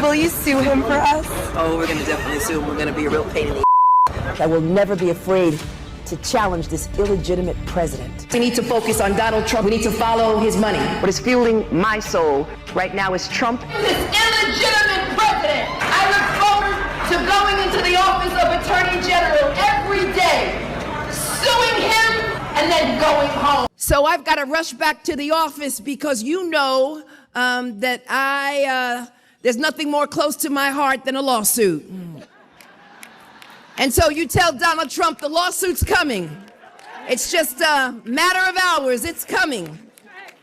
Will you sue him for us? Oh, we're going to definitely sue him. We're going to be a real pain in the I will never be afraid to challenge this illegitimate president. We need to focus on Donald Trump. We need to follow his money. What is fueling my soul right now is Trump. This illegitimate president. I look forward to going into the office of Attorney General every day, suing him, and then going home. So I've got to rush back to the office because you know that there's nothing more close to my heart than a lawsuit. And so you tell Donald Trump the lawsuit's coming. It's just a matter of hours. It's coming.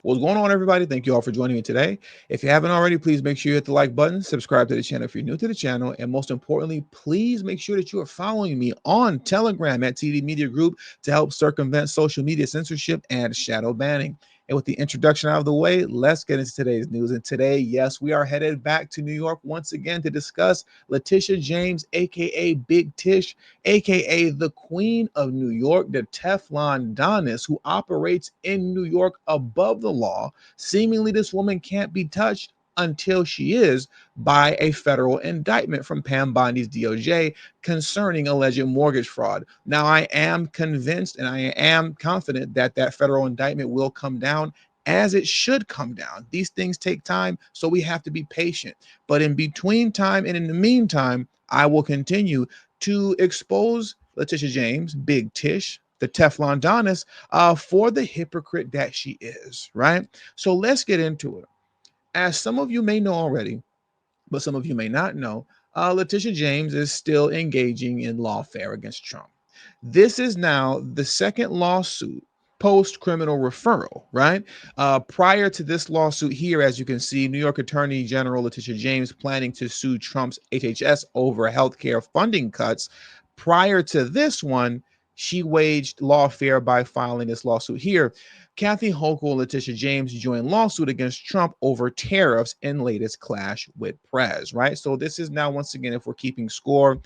What's going on, everybody? Thank you all for joining me today. If you haven't already, please make sure you hit the like button, subscribe to the channel if you're new to the channel, and most importantly, please make sure that you are following me on Telegram at TD Media Group to help circumvent social media censorship and shadow banning. And with the introduction out of the way, let's get into today's news. And today, yes, we are headed back to New York once again to discuss Letitia James, aka Big Tish, aka the Queen of New York, the Teflon Donis, who operates in New York above the law. Seemingly, this woman can't be touched until she is by a federal indictment from Pam Bondi's DOJ concerning alleged mortgage fraud. Now, I am convinced and I am confident that that federal indictment will come down as it should come down. These things take time, so we have to be patient. But in between time and in the meantime, I will continue to expose Letitia James, Big Tish, the Teflon Donis, for the hypocrite that she is, right? So let's get into it. As some of you may know already, but some of you may not know, Letitia James is still engaging in lawfare against Trump. This is now the second lawsuit post-criminal referral, right? Prior to this lawsuit here, as you can see, New York Attorney General Letitia James planning to sue Trump's HHS over healthcare funding cuts. Prior to this one, she waged lawfare by filing this lawsuit here. Kathy Hochul and Letitia James joined lawsuit against Trump over tariffs in latest clash with Prez, right? So this is now, once again, if we're keeping score,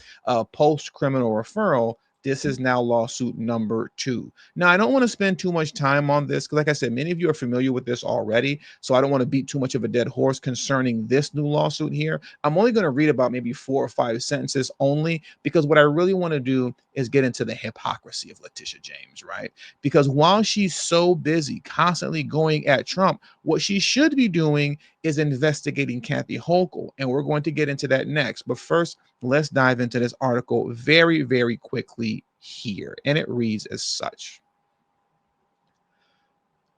post-criminal referral, this is now lawsuit number 2. Now, I don't want to spend too much time on this because, like I said, many of you are familiar with this already. So I don't want to beat too much of a dead horse concerning this new lawsuit here. I'm only going to read about maybe 4 or 5 sentences only, because what I really want to do is get into the hypocrisy of Letitia James, right? Because while she's so busy constantly going at Trump, what she should be doing is investigating Kathy Hochul. And we're going to get into that next. But first, let's dive into this article very, very quickly here. And it reads as such.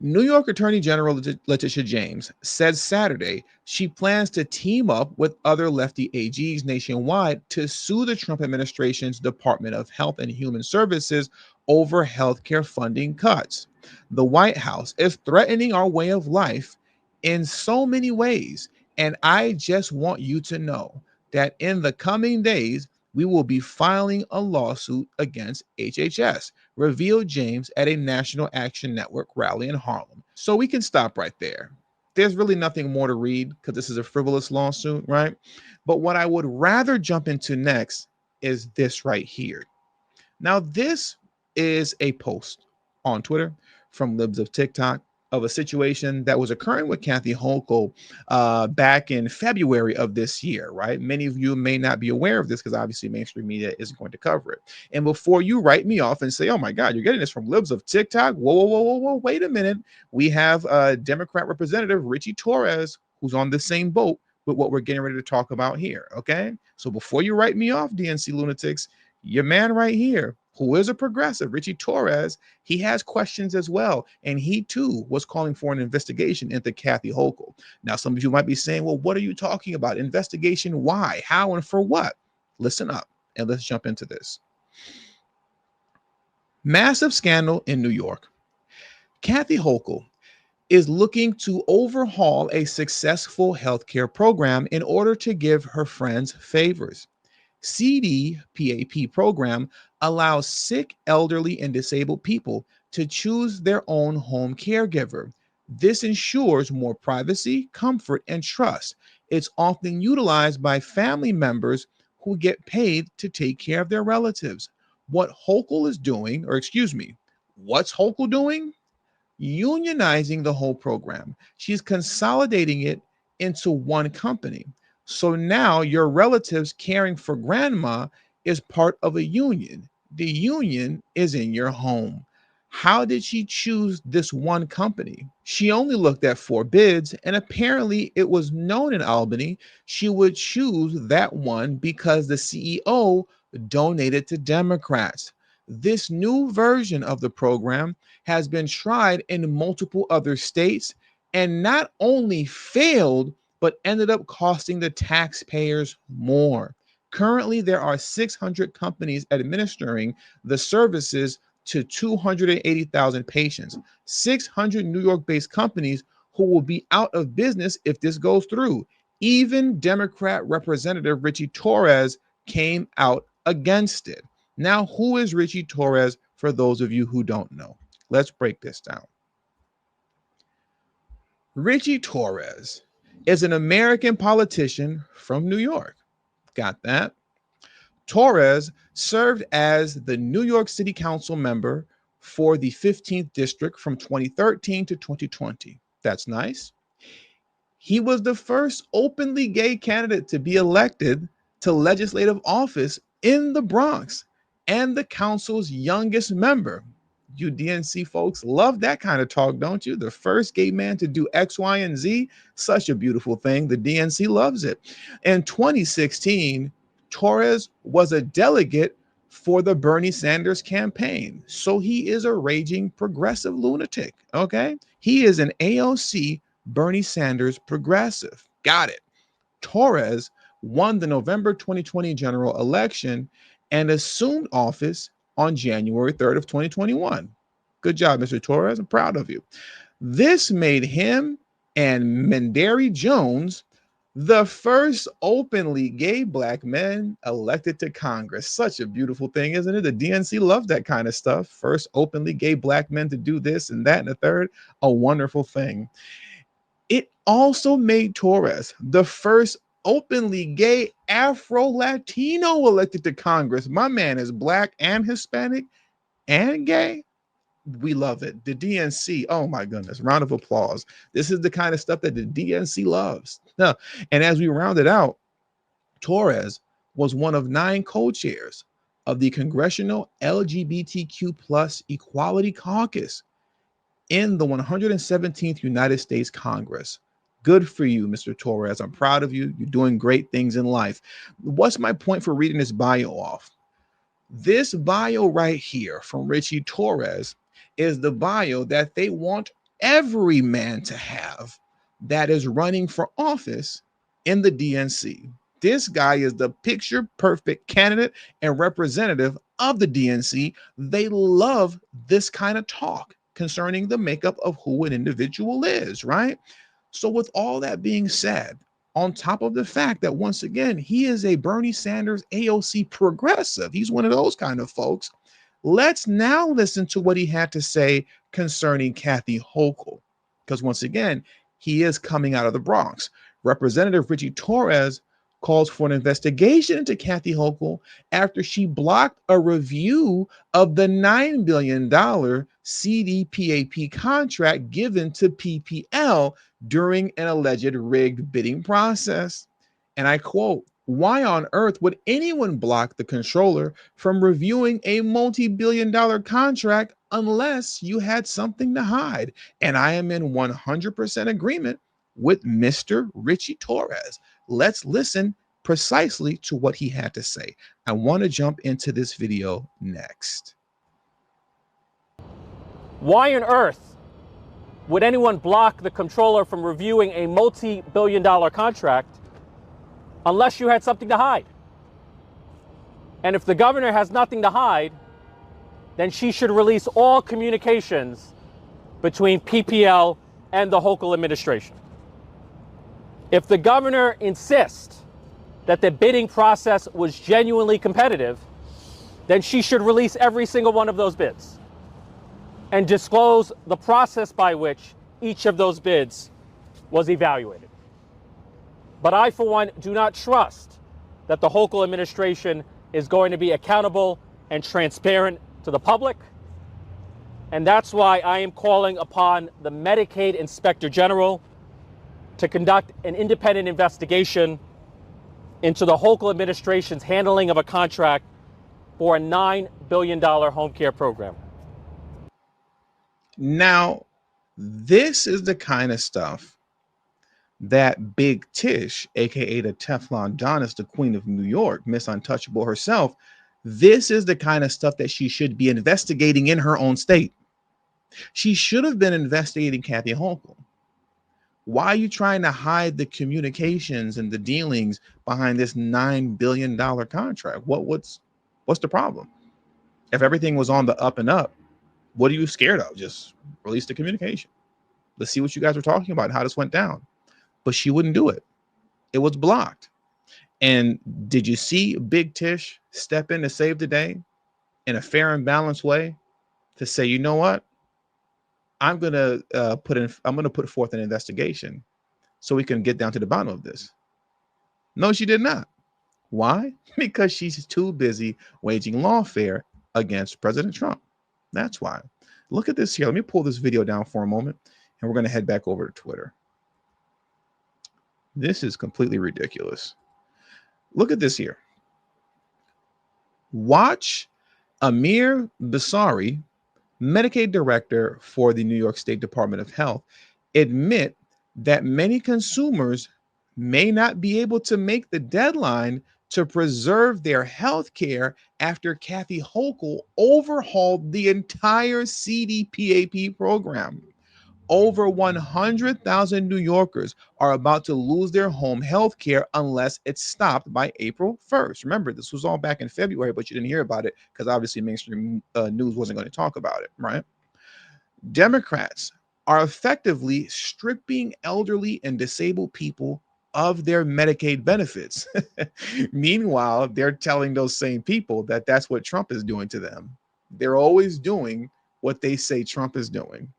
New York Attorney General Letitia James said Saturday she plans to team up with other lefty AGs nationwide to sue the Trump administration's Department of Health and Human Services over healthcare funding cuts. The White House is threatening our way of life in so many ways, and I just want you to know that in the coming days, we will be filing a lawsuit against HHS, revealed James at a National Action Network rally in Harlem. So we can stop right there. There's really nothing more to read because this is a frivolous lawsuit, right? But what I would rather jump into next is this right here. Now, this is a post on Twitter from Libs of TikTok of a situation that was occurring with Kathy Hochul back in February of this year, right? Many of you may not be aware of this because obviously mainstream media isn't going to cover it. And before you write me off and say, oh my God, you're getting this from Libs of TikTok? Whoa, wait a minute. We have Democrat Representative Richie Torres, who's on the same boat with what we're getting ready to talk about here, okay? So before you write me off, DNC lunatics, your man right here, who is a progressive, Richie Torres, he has questions as well. And he too was calling for an investigation into Kathy Hochul. Now, some of you might be saying, well, what are you talking about? Investigation? Why? How? And for what? Listen up and let's jump into this. Massive scandal in New York. Kathy Hochul is looking to overhaul a successful healthcare program in order to give her friends favors. CDPAP program allows sick, elderly, and disabled people to choose their own home caregiver. This ensures more privacy, comfort, and trust. It's often utilized by family members who get paid to take care of their relatives. What Hochul is doing, or excuse me, what's Hochul doing? Unionizing the whole program. She's consolidating it into one company. So now your relatives caring for grandma is part of a union. The union is in your home. How did she choose this one company? She only looked at 4 bids, and apparently it was known in Albany she would choose that one because the CEO donated to Democrats. This new version of the program has been tried in multiple other states and not only failed, but ended up costing the taxpayers more. Currently, there are 600 companies administering the services to 280,000 patients. 600 New York-based companies who will be out of business if this goes through. Even Democrat Representative Richie Torres came out against it. Now, who is Richie Torres for those of you who don't know? Let's break this down. Richie Torres is an American politician from New York. Got that? Torres served as the New York City Council member for the 15th District from 2013 to 2020. That's nice. He was the first openly gay candidate to be elected to legislative office in the Bronx and the council's youngest member. You DNC folks love that kind of talk, don't you? The first gay man to do X, Y, and Z. Such a beautiful thing. The DNC loves it. In 2016, Torres was a delegate for the Bernie Sanders campaign. So he is a raging progressive lunatic, okay? He is an AOC Bernie Sanders progressive. Got it. Torres won the November 2020 general election and assumed office on January 3rd of 2021. Good job, Mr. Torres. I'm proud of you. This made him and Mendari Jones the first openly gay black men elected to Congress. Such a beautiful thing, isn't it? The DNC loves that kind of stuff. First openly gay black men to do this and that and the third. A wonderful thing. It also made Torres the first openly gay Afro-Latino elected to Congress. My man is black and Hispanic and gay. We love it. The DNC, oh my goodness, round of applause. This is the kind of stuff that the DNC loves. And as we round it out, Torres was one of 9 co-chairs of the Congressional LGBTQ plus Equality Caucus in the 117th United States Congress. Good for you, Mr. Torres. I'm proud of you. You're doing great things in life. What's my point for reading this bio off? This bio right here from Richie Torres is the bio that they want every man to have that is running for office in the DNC. This guy is the picture perfect candidate and representative of the DNC. They love this kind of talk concerning the makeup of who an individual is, right? So with all that being said, on top of the fact that once again, he is a Bernie Sanders AOC progressive, he's one of those kind of folks. Let's now listen to what he had to say concerning Kathy Hochul, because once again, he is coming out of the Bronx. Representative Richie Torres calls for an investigation into Kathy Hochul after she blocked a review of the $9 billion CDPAP contract given to PPL during an alleged rigged bidding process. And I quote, "Why on earth would anyone block the controller from reviewing a multi-billion-dollar contract unless you had something to hide?" And I am in 100% agreement with Mr. Richie Torres. Let's listen precisely to what he had to say. I want to jump into this video next. Why on earth would anyone block the controller from reviewing a multi-billion-dollar contract unless you had something to hide? And if the governor has nothing to hide, then she should release all communications between PPL and the Hochul administration. If the governor insists that the bidding process was genuinely competitive, then she should release every single one of those bids and disclose the process by which each of those bids was evaluated. But I, for one, do not trust that the Hochul administration is going to be accountable and transparent to the public. And that's why I am calling upon the Medicaid Inspector General to conduct an independent investigation into the Hochul administration's handling of a contract for a $9 billion home care program. Now, this is the kind of stuff that Big Tish, aka the Teflon Donis, the Queen of New York, Miss Untouchable herself, this is the kind of stuff that she should be investigating in her own state. She should have been investigating Kathy Hochul. Why are you trying to hide the communications and the dealings behind this $9 billion contract? What's the problem? If everything was on the up and up, what are you scared of? Just release the communication. Let's see what you guys were talking about and how this went down. But she wouldn't do it. It was blocked. And did you see Big Tish step in to save the day in a fair and balanced way to say, you know what? I'm gonna put forth an investigation so we can get down to the bottom of this. No, she did not. Why? Because she's too busy waging lawfare against President Trump. That's why. Look at this here. Let me pull this video down for a moment, and we're going to head back over to Twitter. This is completely ridiculous. Look at this here. Watch Amir Basari, Medicaid director for the New York State Department of Health, admit that many consumers may not be able to make the deadline to preserve their health care after Kathy Hochul overhauled the entire CDPAP program. Over 100,000 New Yorkers are about to lose their home health care unless it's stopped by April 1st. Remember, this was all back in February, but you didn't hear about it because obviously mainstream news wasn't going to talk about it, right? Democrats are effectively stripping elderly and disabled people of their Medicaid benefits. Meanwhile, they're telling those same people that that's what Trump is doing to them. They're always doing what they say Trump is doing.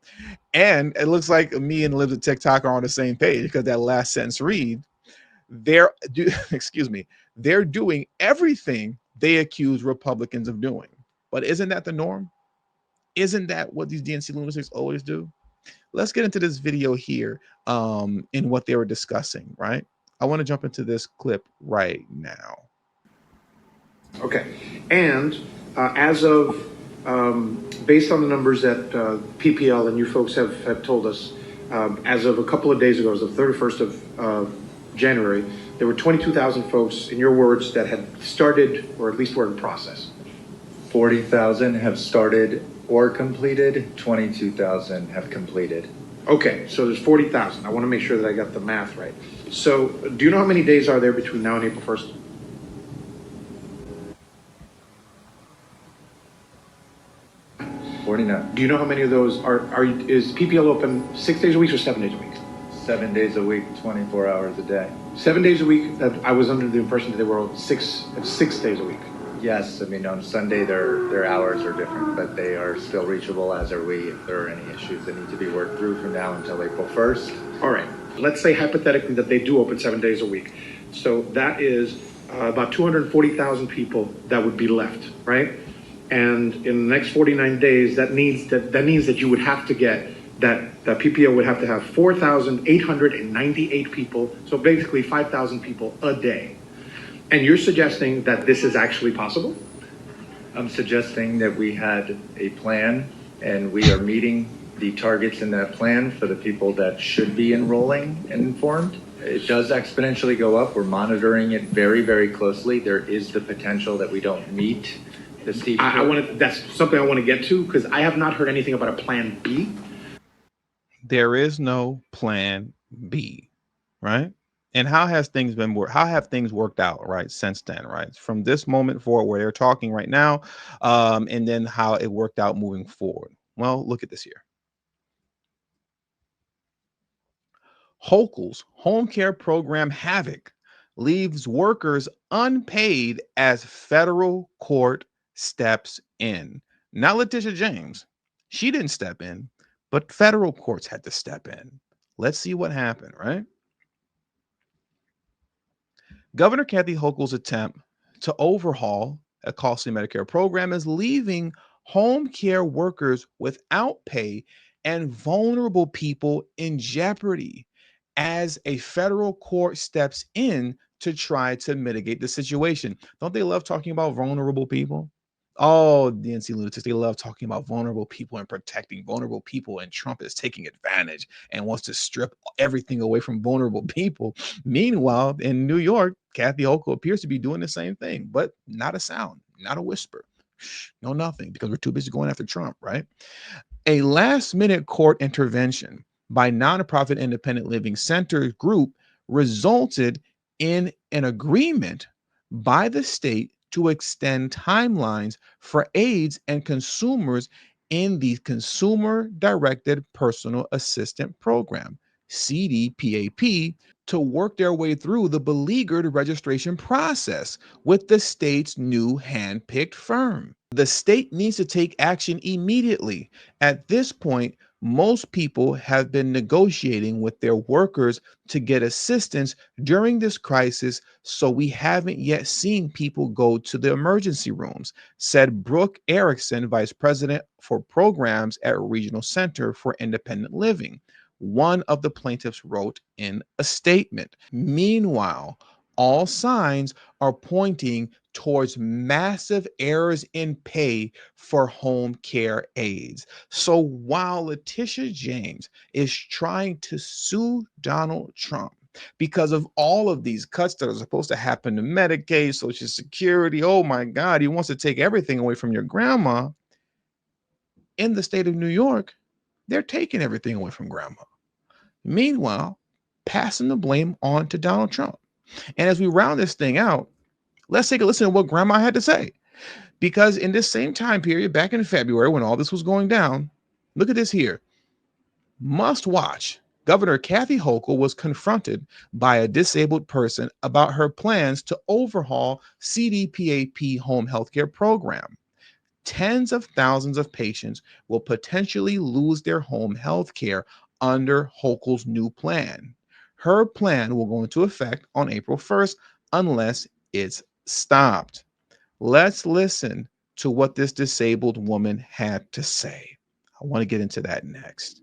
And it looks like me and Libs of TikTok are on the same page because that last sentence read, they're doing everything they accuse Republicans of doing. But isn't that the norm? Isn't that what these DNC lunatics always do? Let's get into this video here in what they were discussing, right? I want to jump into this clip right now. Okay. And as of, based on the numbers that PPL and you folks have told us, as of a couple of days ago, as of the 31st of January, there were 22,000 folks, in your words, that had started or at least were in process. 40,000 have started or completed, 22,000 have completed. Okay, so there's 40,000. I want to make sure that I got the math right. So do you know how many days are there between now and April 1st? 49. Do you know how many of those is PPL open 6 days a week or 7 days a week? 7 days a week, 24 hours a day. 7 days a week. I was under the impression that they were open 6 days a week. Yes, I mean on Sunday their hours are different, but they are still reachable, as are we, if there are any issues that need to be worked through from now until April 1st. All right. Let's say hypothetically that they do open 7 days a week. So that is about 240,000 people that would be left, right? And in the next 49 days, that means that you would have to get that PPO would have to have 4,898 people. So basically 5,000 people a day. And you're suggesting that this is actually possible? I'm suggesting that we had a plan and we are meeting the targets in that plan for the people that should be enrolling and informed. It does exponentially go up. We're monitoring it very, very closely. There is the potential that we don't meet the steep. That's something I want to get to because I have not heard anything about a plan B. There is no plan B, right? And how have things worked out, right, since then, right? From this moment forward where they're talking right now, and then how it worked out moving forward. Well, look at this here. Hochul's home care program havoc leaves workers unpaid as federal court steps in. Not Leticia James. She didn't step in, but federal courts had to step in. Let's see what happened, right? Governor Kathy Hochul's attempt to overhaul a costly Medicare program is leaving home care workers without pay and vulnerable people in jeopardy as a federal court steps in to try to mitigate the situation. Don't they love talking about vulnerable people? Oh, the NC lunatics, they love talking about vulnerable people and protecting vulnerable people, and Trump is taking advantage and wants to strip everything away from vulnerable people. Meanwhile, in New York, Kathy Hochul appears to be doing the same thing, but not a sound, not a whisper, no nothing, because we're too busy going after Trump, right? A last-minute court intervention by nonprofit Independent Living Center group resulted in an agreement by the state to extend timelines for aides and consumers in the Consumer Directed Personal Assistant Program, CDPAP, to work their way through the beleaguered registration process with the state's new hand-picked firm. The state needs to take action immediately. At this point, most people have been negotiating with their workers to get assistance during this crisis, so we haven't yet seen people go to the emergency rooms, said Brooke Erickson, Vice President for Programs at Regional Center for Independent Living. One of the plaintiffs wrote in a statement. Meanwhile, all signs are pointing towards massive errors in pay for home care aides. So while Letitia James is trying to sue Donald Trump because of all of these cuts that are supposed to happen to Medicaid, Social Security, oh my God, he wants to take everything away from your grandma. In the state of New York, they're taking everything away from grandma. Meanwhile, passing the blame on to Donald Trump. And as we round this thing out, let's take a listen to what grandma had to say. Because in this same time period, back in February, when all this was going down, look at this here. Must watch. Governor Kathy Hochul was confronted by a disabled person about her plans to overhaul CDPAP home healthcare program. Tens of thousands of patients will potentially lose their home health care under Hochul's new plan. Her plan will go into effect on April 1st unless it's stopped. Let's listen to what this disabled woman had to say. I want to get into that next.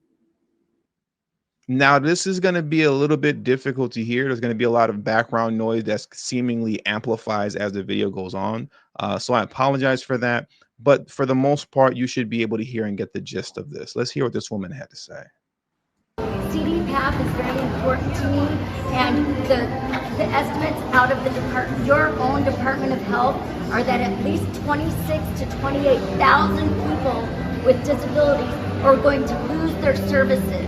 Now, this is going to be a little bit difficult to hear. There's going to be a lot of background noise that seemingly amplifies as the video goes on. So I apologize for that. But for the most part, you should be able to hear and get the gist of this. Let's hear what this woman had to say. CDPAP is very important to me, and the estimates out of the your own Department of Health are that at least 26 to 28,000 people with disabilities are going to lose their services.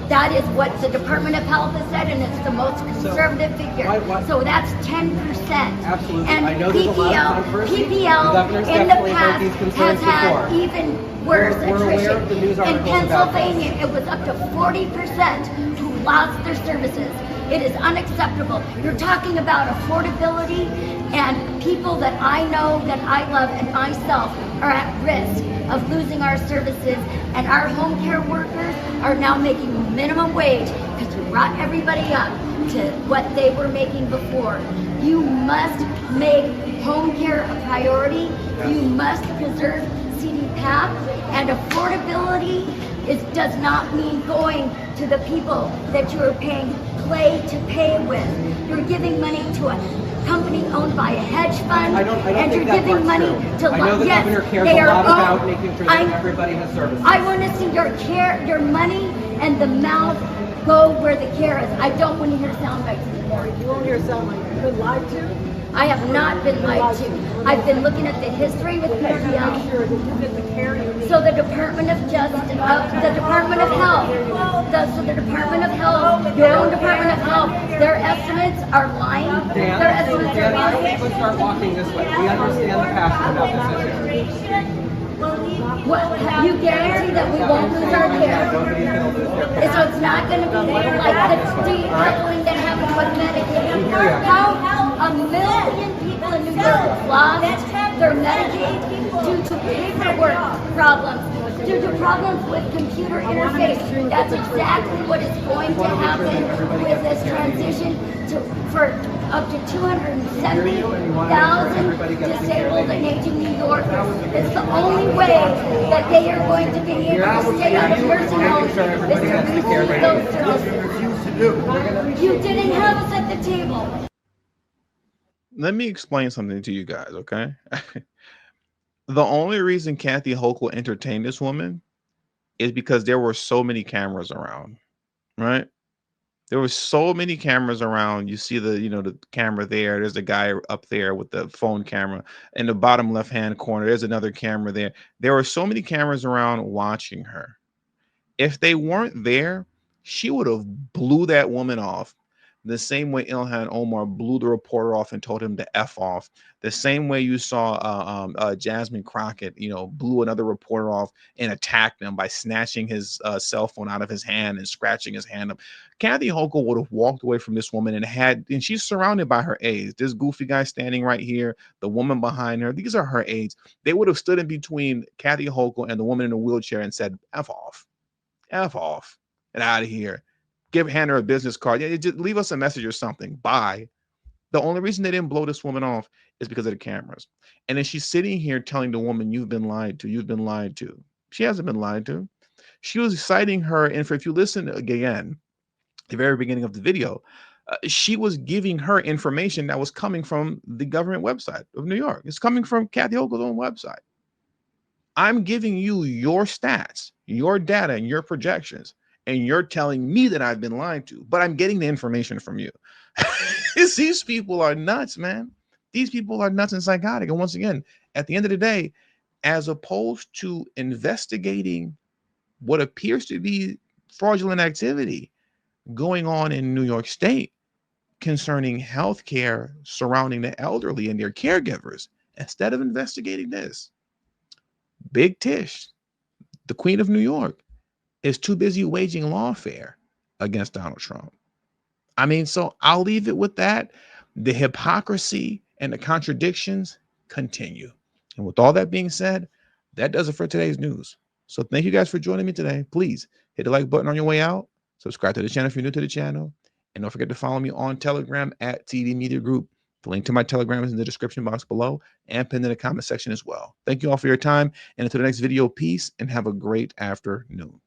That is what the Department of Health has said, and it's the most conservative figure. So that's 10%. Absolutely. And I know there's a lot of controversy. PPL in the past has had even worse attrition. In Pennsylvania, it was up to 40% who lost their services. It is unacceptable. You're talking about affordability, and people that I know, that I love, and myself are at risk of losing our services, and our home care workers are now making minimum wage because we brought everybody up to what they were making before. You must make home care a priority. You must preserve CDPAP, and affordability does not mean going to the people that you are paying play to pay with. You're giving money to a company owned by a hedge fund, and you're giving money to. I know the governor cares a lot about making sure that everybody has services. I want to see your money and the mouth go where the care is. I don't want to hear sound bites anymore. You won't hear sound like you've been lied to? I have not been lied to. I've been looking at the history with PPL. So the Department of Justice, the Department of Health, your own Department of Health, their estimates are lying. Their estimates are lying. Let's start walking this way. We understand the passion about this issue. Well, you guarantee that we won't lose our care. So it's not going to be like the decoupling that happened with Medicaid. How 1 million people in New York lost their Medicaid due to paperwork problems, due to problems with computer interface. That's exactly what is going to happen with this transition for up to 270,000 disabled and aging New Yorkers. It's the only way that they are going to be able to stay out of nursing homes is to receive those services. You didn't have us at the table. Let me explain something to you guys, okay? The only reason Kathy Hochul entertained this woman is because there were so many cameras around, right? There were so many cameras around. You see the, the camera there. There's a guy up there with the phone camera. In the bottom left-hand corner, there's another camera there. There were so many cameras around watching her. If they weren't there, she would have blew that woman off the same way Ilhan Omar blew the reporter off and told him to F off. The same way you saw Jasmine Crockett, blew another reporter off and attacked him by snatching his cell phone out of his hand and scratching his hand up. Kathy Hochul would have walked away from this woman and she's surrounded by her aides. This goofy guy standing right here, the woman behind her, these are her aides. They would have stood in between Kathy Hochul and the woman in the wheelchair and said, F off, and out of here. Hand her a business card. Yeah, just leave us a message or something. Bye. The only reason they didn't blow this woman off is because of the cameras. And then she's sitting here telling the woman, you've been lied to. You've been lied to. She hasn't been lied to. She was citing her. And if you listen again, the very beginning of the video, she was giving her information that was coming from the government website of New York. It's coming from Kathy Hochul's own website. I'm giving you your stats, your data, and your projections. And you're telling me that I've been lied to, but I'm getting the information from you. These people are nuts, man. These people are nuts and psychotic. And once again, at the end of the day, as opposed to investigating what appears to be fraudulent activity going on in New York State concerning healthcare surrounding the elderly and their caregivers, instead of investigating this, Big Tish, the Queen of New York, is too busy waging lawfare against Donald Trump. I mean, so I'll leave it with that. The hypocrisy and the contradictions continue. And with all that being said, that does it for today's news. So thank you guys for joining me today. Please hit the like button on your way out. Subscribe to the channel if you're new to the channel. And don't forget to follow me on Telegram at TD Media Group. The link to my Telegram is in the description box below and pinned in the comment section as well. Thank you all for your time. And until the next video, peace and have a great afternoon.